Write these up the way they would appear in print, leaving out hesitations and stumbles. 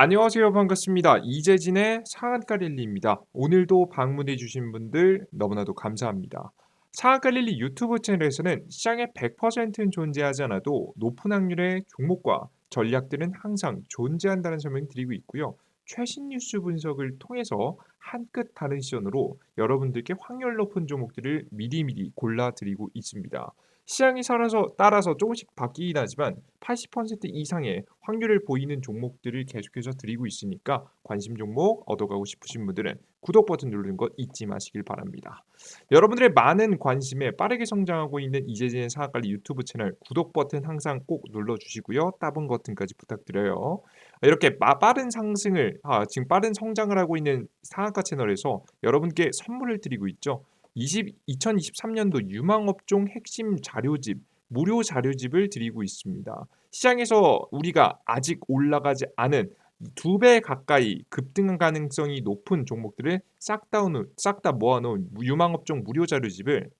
안녕하세요. 반갑습니다. 이재진의 상한가 랠리입니다. 오늘도 방문해 주신 분들 너무나도 감사합니다. 상한가 랠리 유튜브 채널에서는 시장에 100%는 존재하지 않아도 높은 확률의 종목과 전략들은 항상 존재한다는 설명을 드리고 있고요. 최신 뉴스 분석을 통해서 한 끗 다른 시선으로 여러분들께 확률 높은 종목들을 미리미리 골라드리고 있습니다. 시장이 따라서 조금씩 바뀌긴 하지만 80% 이상의 확률을 보이는 종목들을 계속해서 드리고 있으니까 관심 종목 얻어가고 싶으신 분들은 구독 버튼 누르는 것 잊지 마시길 바랍니다. 여러분들의 많은 관심에 빠르게 성장하고 있는 이재진의 사학관리 유튜브 채널 구독 버튼 항상 꼭 눌러주시고요. 따봉 버튼까지 부탁드려요. 이렇게 빠른 상승을 지금 빠른 성장을 하고 있는 사학과 채널에서 여러분께 선물을 드리고 있죠. 2023년도 유망업종 핵심 자료집 무료 자료집을 드리고 있습니다. 시장에서 우리가 아직 올라가지 않은 2배 가까이 급등 가능성이 높은 종목들을 싹 다 모아놓은 유망업종 무료 자료집을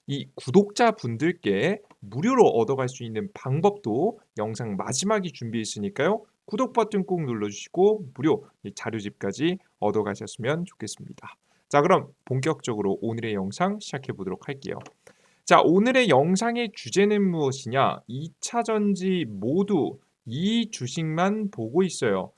이 구독자분들께 무료로 얻어갈 수 있는 방법도 영상 마지막에 준비했으니까요. 구독 버튼 꾹 눌러주시고 무료 자료집까지 얻어가셨으면 좋겠습니다. 자, 그럼 본격적으로 오늘의 영상 시작해 보도록 할게요. 자, 오늘의 영상의 주제는 무엇이냐? 2차 전지 모두 이 주식만 보고 있어요.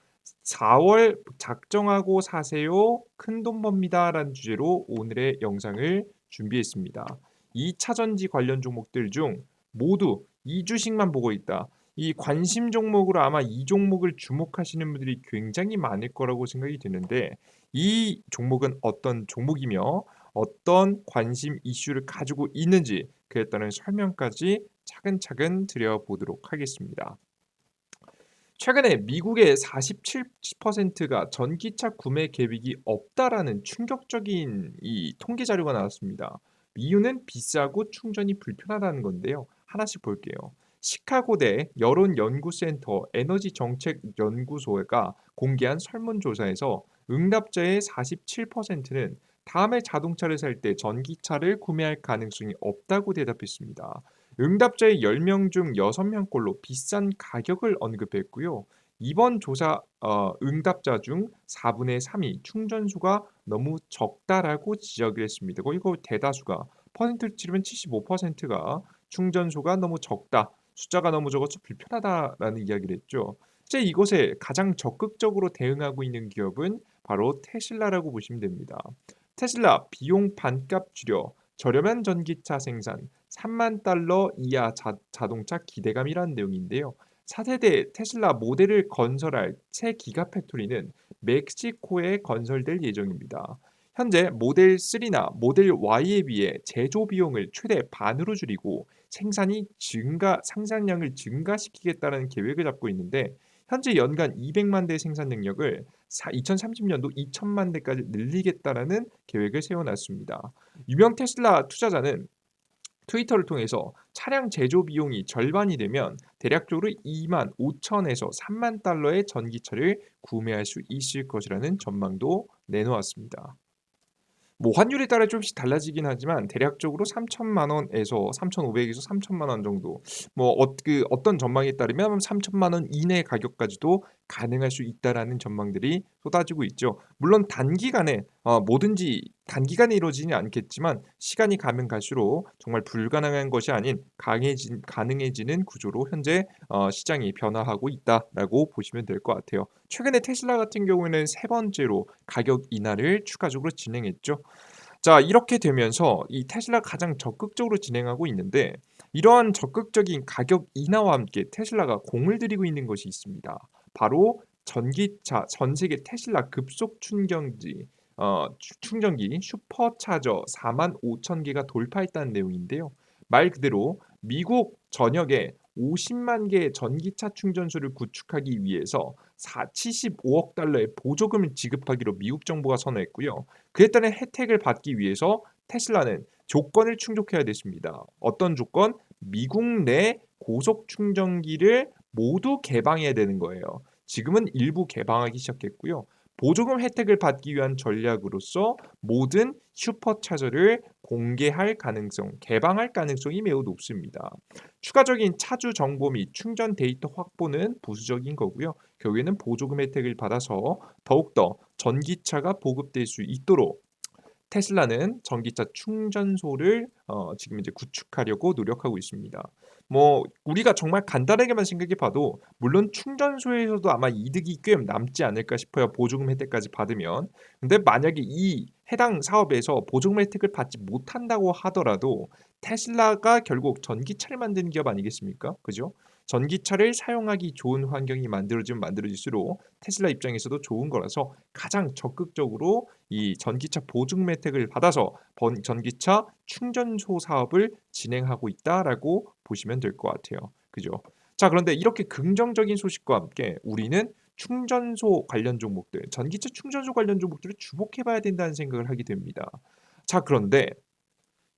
4월 작정하고 사세요. 큰돈 법니다라는 주제로 오늘의 영상을 준비했습니다. 2차 전지 관련 종목들 중 모두 이 주식만 보고 있다. 이 관심 종목으로 아마 이 종목을 주목하시는 분들이 굉장히 많을 거라고 생각이 드는데 이 종목은 어떤 종목이며 어떤 관심 이슈를 가지고 있는지 그에 따른 설명까지 차근차근 드려보도록 하겠습니다. 최근에 미국의 47%가 전기차 구매 계획이 없다라는 충격적인 이 통계 자료가 나왔습니다. 이유는 비싸고 충전이 불편하다는 건데요. 하나씩 볼게요. 시카고대 여론연구센터 에너지정책연구소가 공개한 설문조사에서 응답자의 47%는 다음에 자동차를 살 때 전기차를 구매할 가능성이 없다고 대답했습니다. 응답자의 10명 중 6명꼴로 비싼 가격을 언급했고요. 이번 조사 응답자 중 4분의 3이 충전수가 너무 적다라고 지적을 했습니다. 이거 대다수가 퍼센트를 치르면 75%가 충전수가 너무 적다. 숫자가 너무 적어서 불편하다라는 이야기를 했죠. 실제 이것에 가장 적극적으로 대응하고 있는 기업은 바로 테슬라라고 보시면 됩니다. 테슬라 비용 반값 줄여 저렴한 전기차 생산 3만 달러 이하 자동차 기대감이라는 내용인데요. 4세대 테슬라 모델을 건설할 새 기가팩토리는 멕시코에 건설될 예정입니다. 현재 모델 3나 모델 Y에 비해 제조 비용을 최대 반으로 줄이고 생산량을 증가시키겠다는 계획을 잡고 있는데 현재 연간 200만 대 생산 능력을 2030년도 2천만 대까지 늘리겠다라는 계획을 세워놨습니다. 유명 테슬라 투자자는 트위터를 통해서 차량 제조 비용이 절반이 되면 대략적으로 2만 5천에서 3만 달러의 전기차를 구매할 수 있을 것이라는 전망도 내놓았습니다. 뭐 환율에 따라 조금씩 달라지긴 하지만 대략적으로 3천만 원에서 3,500에서 3천만 원 정도 어떤 전망에 따르면 3천만 원 이내 가격까지도 가능할 수 있다라는 전망들이 쏟아지고 있죠. 물론 단기간에 뭐든지 단기간에 이루어지지 않겠지만 시간이 가면 갈수록 정말 불가능한 것이 아닌 가능해지는 구조로 현재 시장이 변화하고 있다라고 보시면 될 것 같아요. 최근에 테슬라 같은 경우에는 세 번째로 가격 인하를 추가적으로 진행했죠. 자, 이렇게 되면서 이 테슬라가 가장 적극적으로 진행하고 있는데 이러한 적극적인 가격 인하와 함께 테슬라가 공을 들이고 있는 것이 있습니다. 바로 전기차 전 세계 테슬라 급속 충전기 슈퍼차저 4만 5천 개가 돌파했다는 내용인데요. 말 그대로 미국 전역에 50만 개의 전기차 충전소를 구축하기 위해서 75억 달러의 보조금을 지급하기로 미국 정부가 선언했고요. 그에 따른 혜택을 받기 위해서 테슬라는 조건을 충족해야 됐습니다. 어떤 조건? 미국 내 고속 충전기를 모두 개방해야 되는 거예요. 지금은 일부 개방하기 시작했고요. 보조금 혜택을 받기 위한 전략으로서 모든 슈퍼차저를 공개할 가능성, 개방할 가능성이 매우 높습니다. 추가적인 차주 정보 및 충전 데이터 확보는 부수적인 거고요. 결국에는 보조금 혜택을 받아서 더욱더 전기차가 보급될 수 있도록 테슬라는 전기차 충전소를 지금 이제 구축하려고 노력하고 있습니다. 뭐 우리가 정말 간단하게만 생각해 봐도 물론 충전소에서도 아마 이득이 꽤 남지 않을까 싶어요, 보조금 혜택까지 받으면. 근데 만약에 이 해당 사업에서 보조금 혜택을 받지 못한다고 하더라도 테슬라가 결국 전기차를 만드는 기업 아니겠습니까? 그죠? 전기차를 사용하기 좋은 환경이 만들어지면 만들어질수록 테슬라 입장에서도 좋은 거라서 가장 적극적으로 이 전기차 보증 혜택을 받아서 전기차 충전소 사업을 진행하고 있다라고 보시면 될 것 같아요. 그죠? 자, 그런데 이렇게 긍정적인 소식과 함께 우리는 충전소 관련 종목들, 전기차 충전소 관련 종목들을 주목해 봐야 된다는 생각을 하게 됩니다. 자, 그런데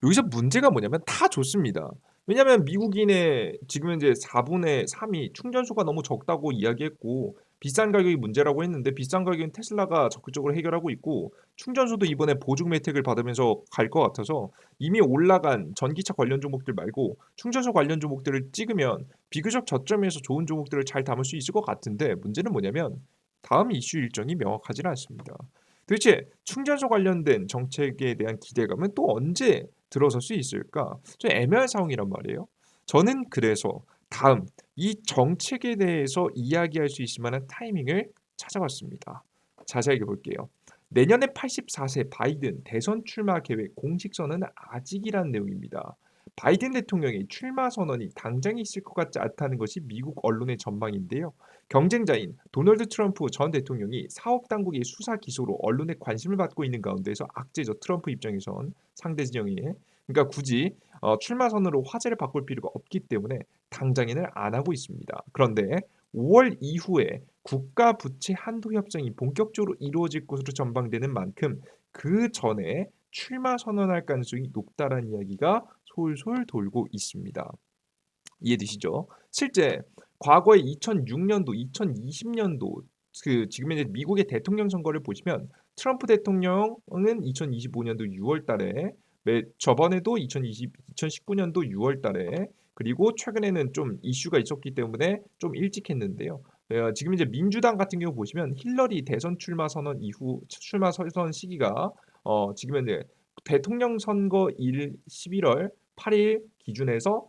여기서 문제가 뭐냐면 다 좋습니다. 왜냐하면 미국인의 지금 현재 4분의 3이 충전소가 너무 적다고 이야기했고 비싼 가격이 문제라고 했는데 비싼 가격은 테슬라가 적극적으로 해결하고 있고 충전소도 이번에 보증 혜택을 받으면서 갈 것 같아서 이미 올라간 전기차 관련 종목들 말고 충전소 관련 종목들을 찍으면 비교적 저점에서 좋은 종목들을 잘 담을 수 있을 것 같은데 문제는 뭐냐면 다음 이슈 일정이 명확하지는 않습니다. 도대체 충전소 관련된 정책에 대한 기대감은 또 언제 들어설 수 있을까? 좀 애매한 상황이란 말이에요. 저는 그래서 다음 이 정책에 대해서 이야기할 수 있을 만한 타이밍을 찾아봤습니다. 자세하게 볼게요. 내년에 84세 바이든 대선 출마 계획 공식 선언은 아직이란 내용입니다. 바이든 대통령의 출마 선언이 당장 있을 것 같지 않다는 것이 미국 언론의 전망인데요. 경쟁자인 도널드 트럼프 전 대통령이 사업 당국의 수사 기소로 언론의 관심을 받고 있는 가운데서 악재죠. 트럼프 입장에선 상대 진영이 그러니까 굳이 출마 선언으로 화제를 바꿀 필요가 없기 때문에 당장에는 안 하고 있습니다. 그런데 5월 이후에 국가 부채 한도 협정이 본격적으로 이루어질 것으로 전망되는 만큼 그 전에 출마 선언할 가능성이 높다라는 이야기가 솔솔 돌고 있습니다. 이해되시죠? 실제 과거에 2006년도, 2020년도 그 지금 이제 미국의 대통령 선거를 보시면 트럼프 대통령은 2025년도 6월 달에 저번에도 2019년도 6월 달에 그리고 최근에는 좀 이슈가 있었기 때문에 좀 일찍 했는데요. 지금 이제 민주당 같은 경우 보시면 힐러리 대선 출마 선언 이후 출마 선언 시기가 지금 이제 대통령 선거일 11월 8일 기준해서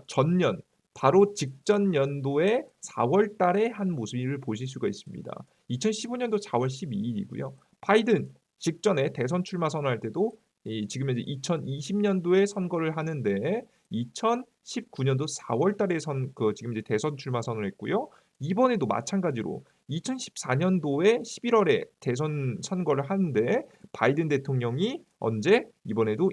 전년 바로 직전 연도의 4월 달에 한 모습을 보실 수가 있습니다. 2015년도 4월 12일이고요. 바이든 직전에 대선 출마 선언할 때도 지금 이제 2020년도에 선거를 하는데 2019년도 4월 달에 지금 이제 대선 출마 선언을 했고요. 이번에도 마찬가지로 2014년도에 11월에 대선 선거를 하는데 바이든 대통령이 언제 이번에도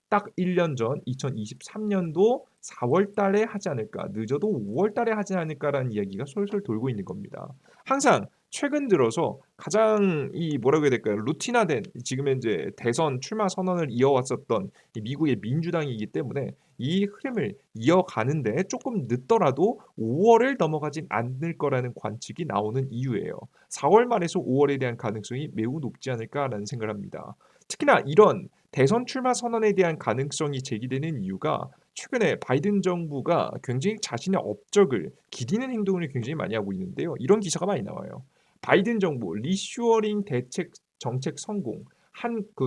딱 1년 전 2023년도 4월 달에 하지 않을까, 늦어도 5월 달에 하지 않을까라는 이야기가 솔솔 돌고 있는 겁니다. 항상 최근 들어서 가장 이 뭐라고 해야 될까요? 루틴화된 지금 현재 대선 출마 선언을 이어왔었던 이 미국의 민주당이기 때문에 이 흐름을 이어가는데 조금 늦더라도 5월을 넘어가진 않을 거라는 관측이 나오는 이유예요. 4월 말에서 5월에 대한 가능성이 매우 높지 않을까라는 생각을 합니다. 특히나 이런 대선 출마 선언에 대한 가능성이 제기되는 이유가 최근에 바이든 정부가 굉장히 자신의 업적을 기리는 행동을 굉장히 많이 하고 있는데요. 이런 기사가 많이 나와요. 바이든 정부 리슈어링 대책 정책 성공.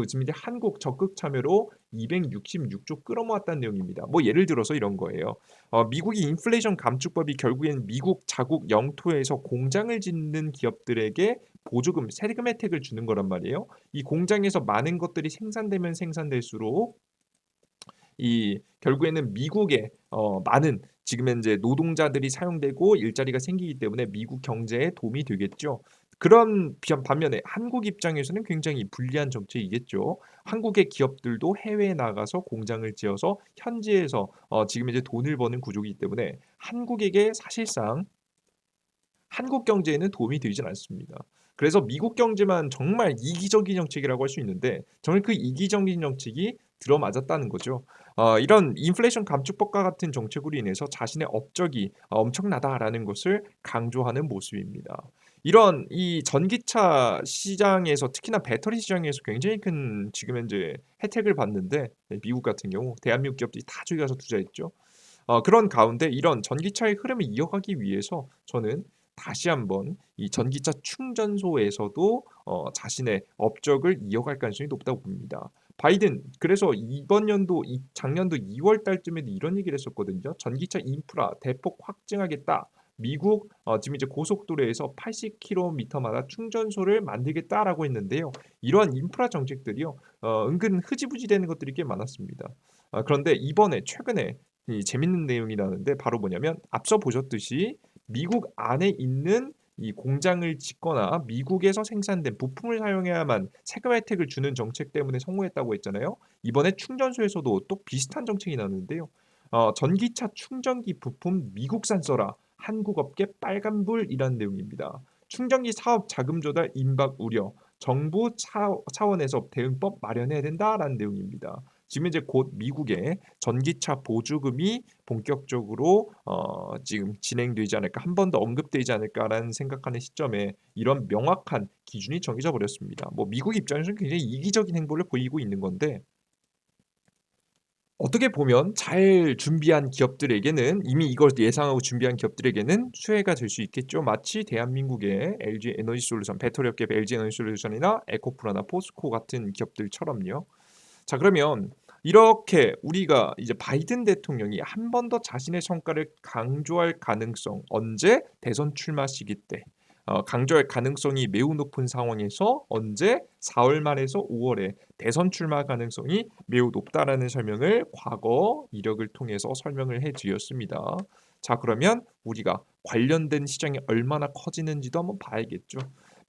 지금 이제 한국 적극 참여로 266조 끌어모았다는 내용입니다. 뭐 예를 들어서 이런 거예요. 미국이 인플레이션 감축법이 결국엔 미국 자국 영토에서 공장을 짓는 기업들에게 보조금, 세금 혜택을 주는 거란 말이에요. 이 공장에서 많은 것들이 생산되면 생산될수록 이 결국에는 미국의 많은 지금 현재 노동자들이 사용되고 일자리가 생기기 때문에 미국 경제에 도움이 되겠죠. 그런 반면에 한국 입장에서는 굉장히 불리한 정책이겠죠. 한국의 기업들도 해외에 나가서 공장을 지어서 현지에서 지금 이제 돈을 버는 구조이기 때문에 한국에게 사실상 한국 경제에는 도움이 되진 않습니다. 그래서 미국 경제만 정말 이기적인 정책이라고 할 수 있는데 저는 그 이기적인 정책이 들어맞았다는 거죠. 이런 인플레이션 감축법과 같은 정책으로 인해서 자신의 업적이 엄청나다라는 것을 강조하는 모습입니다. 이런 이 전기차 시장에서 특히나 배터리 시장에서 굉장히 큰 지금 현재 혜택을 받는데 미국 같은 경우 대한민국 기업들이 다 저기 가서 투자했죠. 그런 가운데 이런 전기차의 흐름을 이어가기 위해서 저는 다시 한번 이 전기차 충전소에서도 자신의 업적을 이어갈 가능성이 높다고 봅니다. 바이든 그래서 이번 연도 작년도 2월 달쯤에도 이런 얘기를 했었거든요. "전기차 인프라 대폭 확증하겠다. 미국 지금 이제 고속도로에서 80km마다 충전소를 만들겠다."라고 했는데요. 이러한 인프라 정책들이요. 은근 흐지부지 되는 것들이 꽤 많았습니다. 그런데 이번에 최근에 이 재밌는 내용이 나오는데 바로 뭐냐면 앞서 보셨듯이 미국 안에 있는 이 공장을 짓거나 미국에서 생산된 부품을 사용해야만 세금 혜택을 주는 정책 때문에 성공했다고 했잖아요. 이번에 충전소에서도 또 비슷한 정책이 나왔는데요. 전기차 충전기 부품 미국산 써라. 한국 업계 빨간불이라는 내용입니다. 충전기 사업 자금 조달 임박 우려. 정부 차원에서 대응법 마련해야 된다라는 내용입니다. 지금 이제 곧 미국의 전기차 보조금이 본격적으로 지금 진행되지 않을까, 한 번 더 언급되지 않을까라는 생각하는 시점에 이런 명확한 기준이 정해져 버렸습니다. 뭐 미국 입장에서는 굉장히 이기적인 행보를 보이고 있는 건데 어떻게 보면 잘 준비한 기업들에게는 이미 이걸 예상하고 준비한 기업들에게는 수혜가 될 수 있겠죠. 마치 대한민국의 LG 에너지 솔루션, 배터리 업계 LG 에너지 솔루션이나 에코프로나 포스코 같은 기업들처럼요. 자 그러면 이렇게 우리가 이제 바이든 대통령이 한 번 더 자신의 성과를 강조할 가능성 언제? 대선 출마 시기 때. 강조할 가능성이 매우 높은 상황에서 언제? 4월 말에서 5월에 대선 출마 가능성이 매우 높다라는 설명을 과거 이력을 통해서 설명을 해 드렸습니다. 자 그러면 우리가 관련된 시장이 얼마나 커지는지도 한번 봐야겠죠.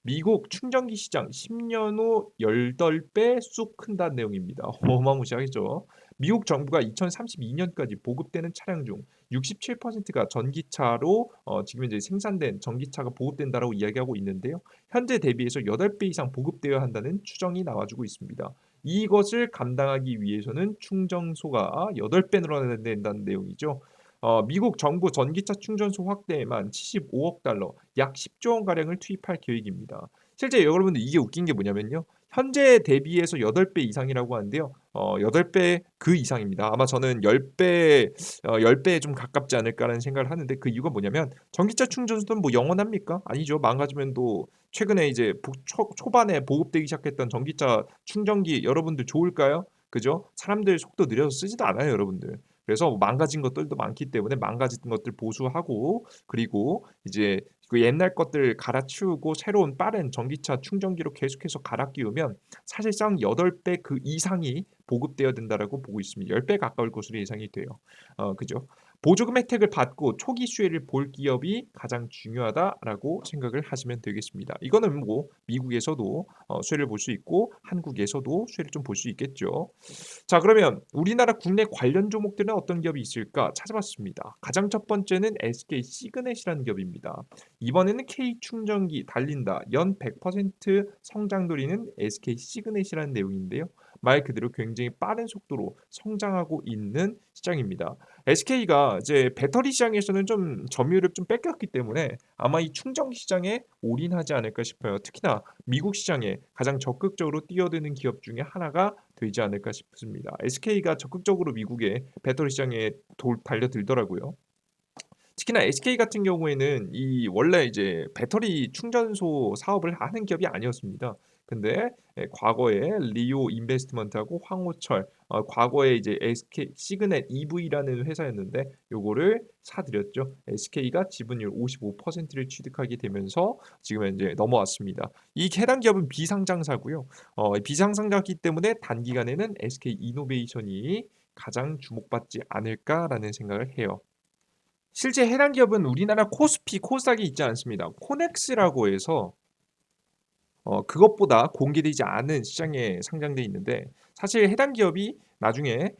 미국 충전기 시장 10년 후 18배 쑥 큰다는 내용입니다. 어마무시하죠. 미국 정부가 2032년까지 보급되는 차량 중 67%가 전기차로 지금 이제 생산된 전기차가 보급된다라고 이야기하고 있는데요. 현재 대비해서 8배 이상 보급되어야 한다는 추정이 나와주고 있습니다. 이것을 감당하기 위해서는 충전소가 8배 늘어나야 된다는 내용이죠. 미국 정부 전기차 충전소 확대에만 75억 달러, 약 10조 원 가량을 투입할 계획입니다. 실제 여러분들 이게 웃긴 게 뭐냐면요. 현재 대비해서 8배 이상이라고 하는데요. 8배 그 이상입니다. 아마 저는 10배 10배에 좀 가깝지 않을까라는 생각을 하는데 그 이유가 뭐냐면 전기차 충전소는 뭐 영원합니까? 아니죠. 망가지면 또 최근에 이제 초반에 보급되기 시작했던 전기차 충전기 여러분들 좋을까요? 그죠? 사람들 속도 느려서 쓰지도 않아요, 여러분들. 그래서 망가진 것들도 많기 때문에 망가진 것들 보수하고 그리고 이제 그 옛날 것들 갈아치우고 새로운 빠른 전기차 충전기로 계속해서 갈아 끼우면 사실상 8배 그 이상이 보급되어야 된다라고 보고 있습니다. 10배 가까울 것으로 예상이 돼요. 그죠? 보조금 혜택을 받고 초기 수혜를 볼 기업이 가장 중요하다라고 생각을 하시면 되겠습니다. 이거는 뭐 미국에서도 수혜를 볼 수 있고 한국에서도 수혜를 좀 볼 수 있겠죠. 자 그러면 우리나라 국내 관련 종목들은 어떤 기업이 있을까 찾아봤습니다. 가장 첫 번째는 SK 시그넷이라는 기업입니다. 이번에는 K 충전기 달린다. 연 100% 성장 노리는 SK 시그넷이라는 내용인데요. 말 그대로 굉장히 빠른 속도로 성장하고 있는 시장입니다. SK가 이제 배터리 시장에서는 좀 점유율을 좀 뺏겼기 때문에 아마 이 충전기 시장에 올인하지 않을까 싶어요. 특히나 미국 시장에 가장 적극적으로 뛰어드는 기업 중에 하나가 되지 않을까 싶습니다. SK가 적극적으로 미국의 배터리 시장에 달려들더라고요. 특히나 SK 같은 경우에는 이 원래 이제 배터리 충전소 사업을 하는 기업이 아니었습니다. 근데 과거에 리오 인베스트먼트하고 황호철 과거에 이제 SK 시그넷 EV라는 회사였는데 요거를 사들였죠. SK가 지분율 55%를 취득하게 되면서 지금 이제 넘어왔습니다. 이 해당 기업은 비상장사고요. 비상장사기 때문에 단기간에는 SK 이노베이션이 가장 주목받지 않을까라는 생각을 해요. 실제 해당 기업은 우리나라 코스피, 코스닥이 있지 않습니다. 코넥스라고 해서 그것보다 공개되지 않은 시장에 상장돼 있는데 사실 해당 기업이 나중에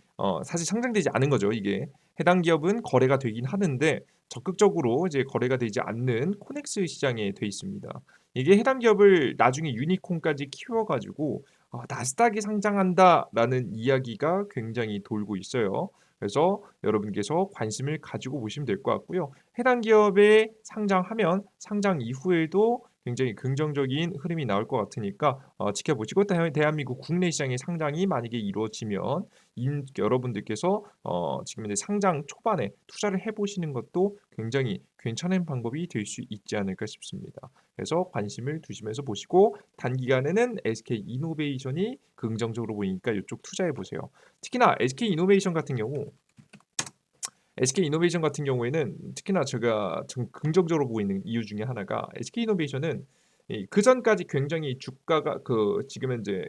사실 상장되지 않은 거죠, 이게. 해당 기업은 거래가 되긴 하는데 적극적으로 이제 거래가 되지 않는 코넥스 시장에 돼 있습니다. 이게 해당 기업을 나중에 유니콘까지 키워 가지고 나스닥이 상장한다라는 이야기가 굉장히 돌고 있어요. 그래서 여러분께서 관심을 가지고 보시면 될 것 같고요. 해당 기업에 상장하면 상장 이후에도 굉장히 긍정적인 흐름이 나올 것 같으니까 지켜보시고 대한민국 국내 시장의 상장이 만약에 이루어지면 여러분들께서 지금 이제 상장 초반에 투자를 해보시는 것도 굉장히 괜찮은 방법이 될 수 있지 않을까 싶습니다. 그래서 관심을 두시면서 보시고 단기간에는 SK 이노베이션이 긍정적으로 보이니까 이쪽 투자해 보세요. 특히나 SK 이노베이션 같은 경우에는 특히나 제가 좀 긍정적으로 보고 있는 이유 중에 하나가 SK 이노베이션은 그 전까지 굉장히 주가가 지금 현재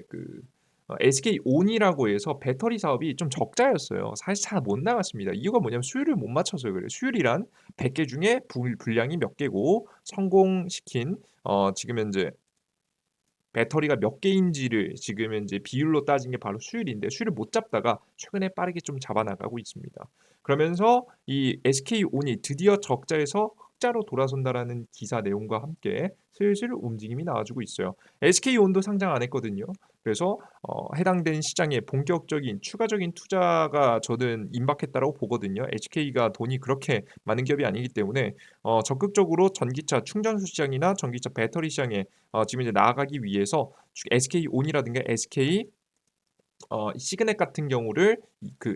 SK 온이라고 해서 배터리 사업이 좀 적자였어요. 사실 잘 못 나갔습니다. 이유가 뭐냐면 수율을 못 맞춰서 그래요. 수율이란 100개 중에 분량이 몇 개고 성공시킨 지금 현재 배터리가 몇 개인지를 지금 현재 비율로 따진 게 바로 수율인데 수율을 못 잡다가 최근에 빠르게 좀 잡아 나가고 있습니다. 그러면서 이 SK온이 드디어 적자에서 흑자로 돌아선다라는 기사 내용과 함께 슬슬 움직임이 나와주고 있어요. SK온도 상장 안 했거든요. 그래서 해당된 시장에 본격적인 추가적인 투자가 저는 임박했다고 보거든요. HK가 돈이 그렇게 많은 기업이 아니기 때문에 적극적으로 전기차 충전소 시장이나 전기차 배터리 시장에 지금 이제 나아가기 위해서 SK온이라든가 SK 시그넷 같은 경우를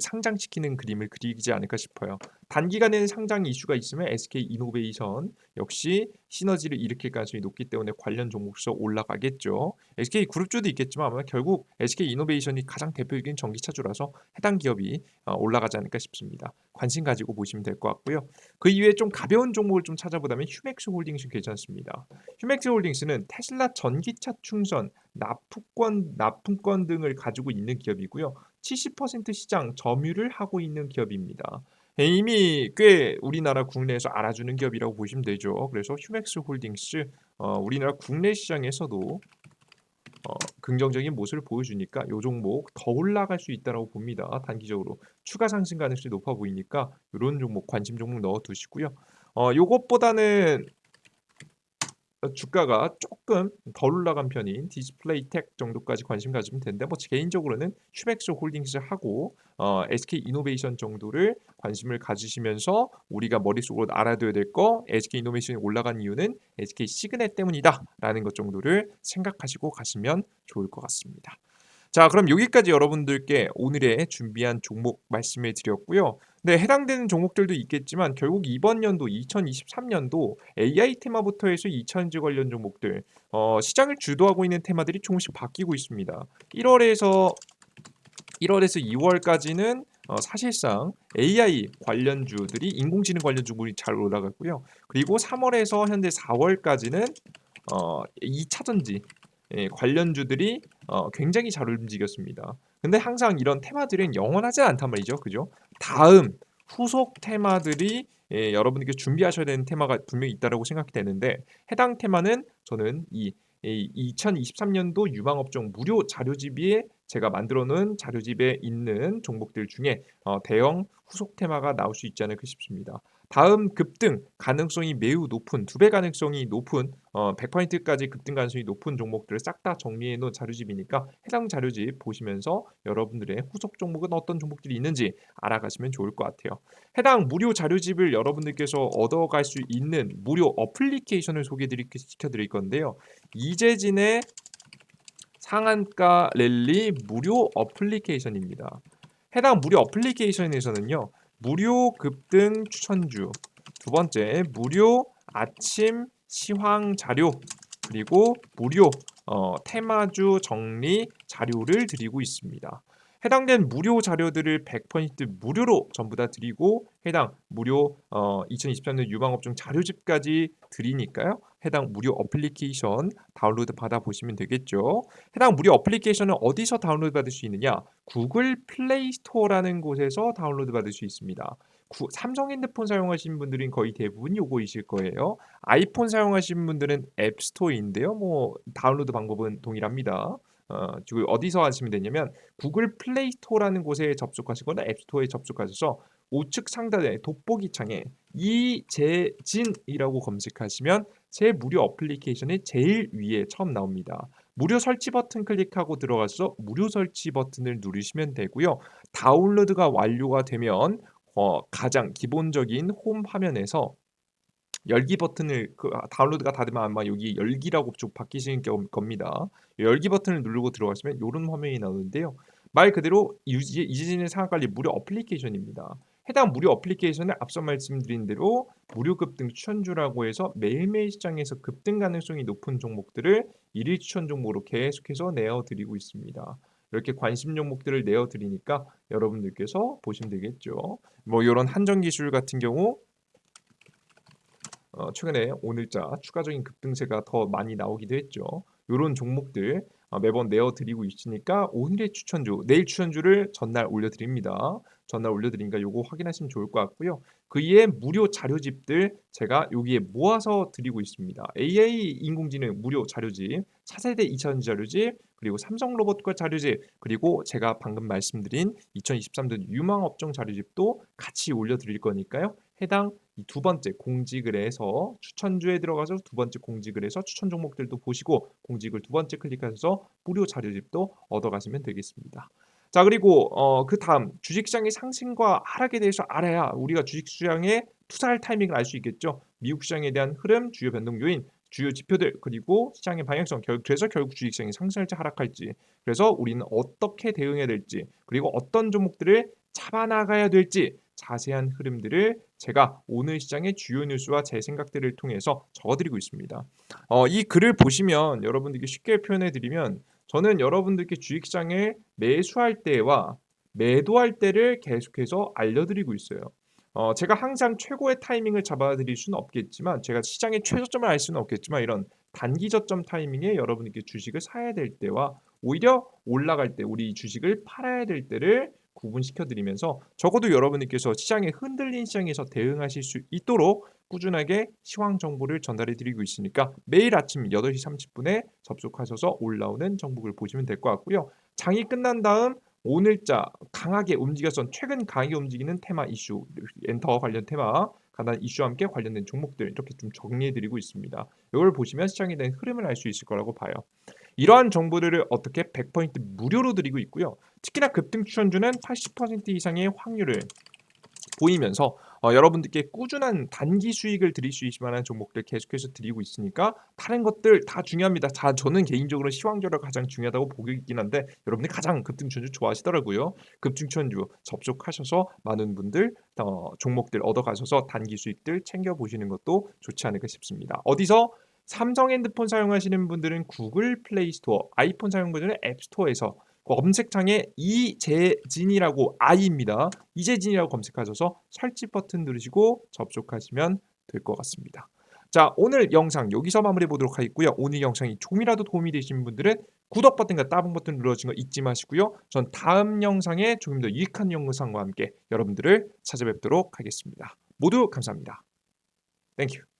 상장시키는 그림을 그리지 않을까 싶어요. 단기간에는 상장 이슈가 있으면 SK 이노베이션 역시 시너지를 일으킬 가능성이 높기 때문에 관련 종목수 올라가겠죠. SK 그룹주도 있겠지만 아마 결국 SK 이노베이션이 가장 대표적인 전기차주라서 해당 기업이 올라가지 않을까 싶습니다. 관심 가지고 보시면 될 것 같고요. 그 이외에 좀 가벼운 종목을 좀 찾아보다면 휴맥스 홀딩스 괜찮습니다. 휴맥스 홀딩스는 테슬라 전기차 충전 납품권 등을 가지고 있는 기업이고요. 70% 시장 점유를 하고 있는 기업입니다. 이미 꽤 우리나라 국내에서 알아주는 기업이라고 보시면 되죠. 그래서 휴맥스 홀딩스 우리나라 국내 시장에서도 긍정적인 모습을 보여주니까 이 종목 더 올라갈 수 있다고 봅니다. 단기적으로 추가 상승 가능성이 높아 보이니까 이런 종목 관심 종목 넣어두시고요. 요것보다는 주가가 조금 덜 올라간 편인 디스플레이텍 정도까지 관심 가지면 되는데 개인적으로는 휴맥스 홀딩스 하고 SK 이노베이션 정도를 관심을 가지시면서 우리가 머릿속으로 알아둬야 될 거 SK 이노베이션이 올라간 이유는 SK 시그넷 때문이다라는 것 정도를 생각하시고 가시면 좋을 것 같습니다. 자, 그럼 여기까지 여러분들께 오늘의 준비한 종목 말씀을 드렸고요. 네, 해당되는 종목들도 있겠지만 결국 이번 연도 2023년도 AI 테마부터 해서 2차전지 관련 종목들 시장을 주도하고 있는 테마들이 조금씩 바뀌고 있습니다. 1월에서 2월까지는 사실상 AI 관련주들이 인공지능 관련주들이 잘 올라갔고요. 그리고 3월에서 현재 4월까지는 2차전지 관련주들이 굉장히 잘 움직였습니다. 근데 항상 이런 테마들은 영원하지 않단 말이죠. 그죠? 다음 후속 테마들이 여러분께 준비하셔야 되는 테마가 분명히 있다고 생각이 되는데 해당 테마는 저는 이 2023년도 유망업종 무료 자료집에 제가 만들어 놓은 자료집에 있는 종목들 중에 대형 후속 테마가 나올 수 있지 않을까 싶습니다. 다음 급등 가능성이 매우 높은 2배 가능성이 높은 100%까지 급등 가능성이 높은 종목들을 싹 다 정리해 놓은 자료집이니까 해당 자료집 보시면서 여러분들의 후속 종목은 어떤 종목들이 있는지 알아가시면 좋을 것 같아요. 해당 무료 자료집을 여러분들께서 얻어갈 수 있는 무료 어플리케이션을 시켜드릴 건데요. 이재진의 상한가 랠리 무료 어플리케이션입니다. 해당 무료 어플리케이션에서는요. 무료 급등 추천주, 두 번째 무료 아침 시황 자료, 그리고 무료 테마주 정리 자료를 드리고 있습니다. 해당된 무료 자료들을 100% 무료로 전부 다 드리고 해당 무료 2023년 유망업종 자료집까지 드리니까요. 해당 무료 어플리케이션 다운로드 받아 보시면 되겠죠. 해당 무료 어플리케이션은 어디서 다운로드 받을 수 있느냐? 구글 플레이 스토어라는 곳에서 다운로드 받을 수 있습니다. 삼성 핸드폰 사용하시는 분들은 거의 대부분 요거이실 거예요. 아이폰 사용하시는 분들은 앱스토어인데요. 다운로드 방법은 동일합니다. 지금 어디서 하시면 되냐면 구글 플레이 스토어라는 곳에 접속하시거나 앱스토어에 접속하셔서 우측 상단에 돋보기 창에 이재진이라고 검색하시면 제 무료 어플리케이션의 제일 위에 처음 나옵니다. 무료 설치 버튼 클릭하고 들어가서 무료 설치 버튼을 누르시면 되고요. 다운로드가 완료가 되면 가장 기본적인 홈 화면에서 열기 버튼을 다운로드가 다 되면 아마 여기 열기라고 쭉 바뀌실 겁니다. 열기 버튼을 누르고 들어가시면 요런 화면이 나오는데요. 말 그대로 이재진의 상한관리 무료 어플리케이션입니다. 해당 무료 어플리케이션은 앞서 말씀드린 대로 무료 급등 추천주라고 해서 매일매일 시장에서 급등 가능성이 높은 종목들을 일일 추천 종목으로 계속해서 내어드리고 있습니다. 이렇게 관심 종목들을 내어드리니까 여러분들께서 보시면 되겠죠. 뭐 이런 한정기술 같은 경우 최근에 오늘자 추가적인 급등세가 더 많이 나오기도 했죠. 요런 종목들 매번 내어드리고 있으니까 오늘의 추천주, 내일 추천주를 전날 올려드립니다. 전날 올려드리니까 요거 확인하시면 좋을 것 같고요. 그 이외에 무료 자료집들 제가 여기에 모아서 드리고 있습니다. AI 인공지능 무료 자료집, 차세대 2차전지 자료집, 그리고 삼성 로봇과 자료집, 그리고 제가 방금 말씀드린 2023년 유망 업종 자료집도 같이 올려드릴 거니까요. 해당 이 두 번째 공직을 해서 추천주에 들어가서 두 번째 공직을 해서 추천 종목들도 보시고 공직을 두 번째 클릭하셔서 무료 자료집도 얻어가시면 되겠습니다. 자 그리고 그다음 주식시장의 상승과 하락에 대해서 알아야 우리가 주식시장에 투자할 타이밍을 알 수 있겠죠. 미국 시장에 대한 흐름, 주요 변동 요인, 주요 지표들 그리고 시장의 방향성 그래서 결국 주식시장이 상승할지 하락할지 그래서 우리는 어떻게 대응해야 될지 그리고 어떤 종목들을 잡아나가야 될지 자세한 흐름들을 제가 오늘 시장의 주요 뉴스와 제 생각들을 통해서 적어드리고 있습니다. 이 글을 보시면 여러분들께 쉽게 표현해 드리면 저는 여러분들께 주식시장을 매수할 때와 매도할 때를 계속해서 알려드리고 있어요. 제가 항상 최고의 타이밍을 잡아드릴 수는 없겠지만 제가 시장의 최저점을 알 수는 없겠지만 이런 단기 저점 타이밍에 여러분들께 주식을 사야 될 때와 오히려 올라갈 때 우리 주식을 팔아야 될 때를 구분시켜 드리면서 적어도 여러분들께서 시장에 흔들린 시장에서 대응하실 수 있도록 꾸준하게 시황 정보를 전달해 드리고 있으니까 매일 아침 8시 30분에 접속하셔서 올라오는 정보를 보시면 될 것 같고요. 장이 끝난 다음 오늘자 강하게 움직였던 최근 강하게 움직이는 테마 이슈, 엔터 관련 테마, 간단 이슈와 함께 관련된 종목들 이렇게 좀 정리해 드리고 있습니다. 이걸 보시면 시장에 대한 흐름을 알 수 있을 거라고 봐요. 이러한 정보들을 어떻게 100% 무료로 드리고 있고요. 특히나 급등 추천주는 80% 이상의 확률을 보이면서 여러분들께 꾸준한 단기 수익을 드릴 수 있을 만한 종목들 계속해서 드리고 있으니까 다른 것들 다 중요합니다. 저는 개인적으로 시황조사가 가장 중요하다고 보고 있긴 한데 여러분들이 가장 급등주주 좋아하시더라고요. 급등주주 접속하셔서 많은 분들 종목들 얻어가셔서 단기 수익들 챙겨보시는 것도 좋지 않을까 싶습니다. 어디서? 삼성 핸드폰 사용하시는 분들은 구글 플레이 스토어, 아이폰 사용자들은 앱스토어에서 검색창에 이재진이라고 아이입니다. 이재진이라고 검색하셔서 설치 버튼 누르시고 접속하시면 될 것 같습니다. 자 오늘 영상 여기서 마무리해 보도록 하겠고요. 오늘 영상이 조금이라도 도움이 되신 분들은 구독 버튼과 따봉 버튼 눌러주신 거 잊지 마시고요. 전 다음 영상에 조금 더 유익한 영상과 함께 여러분들을 찾아뵙도록 하겠습니다. 모두 감사합니다. 땡큐.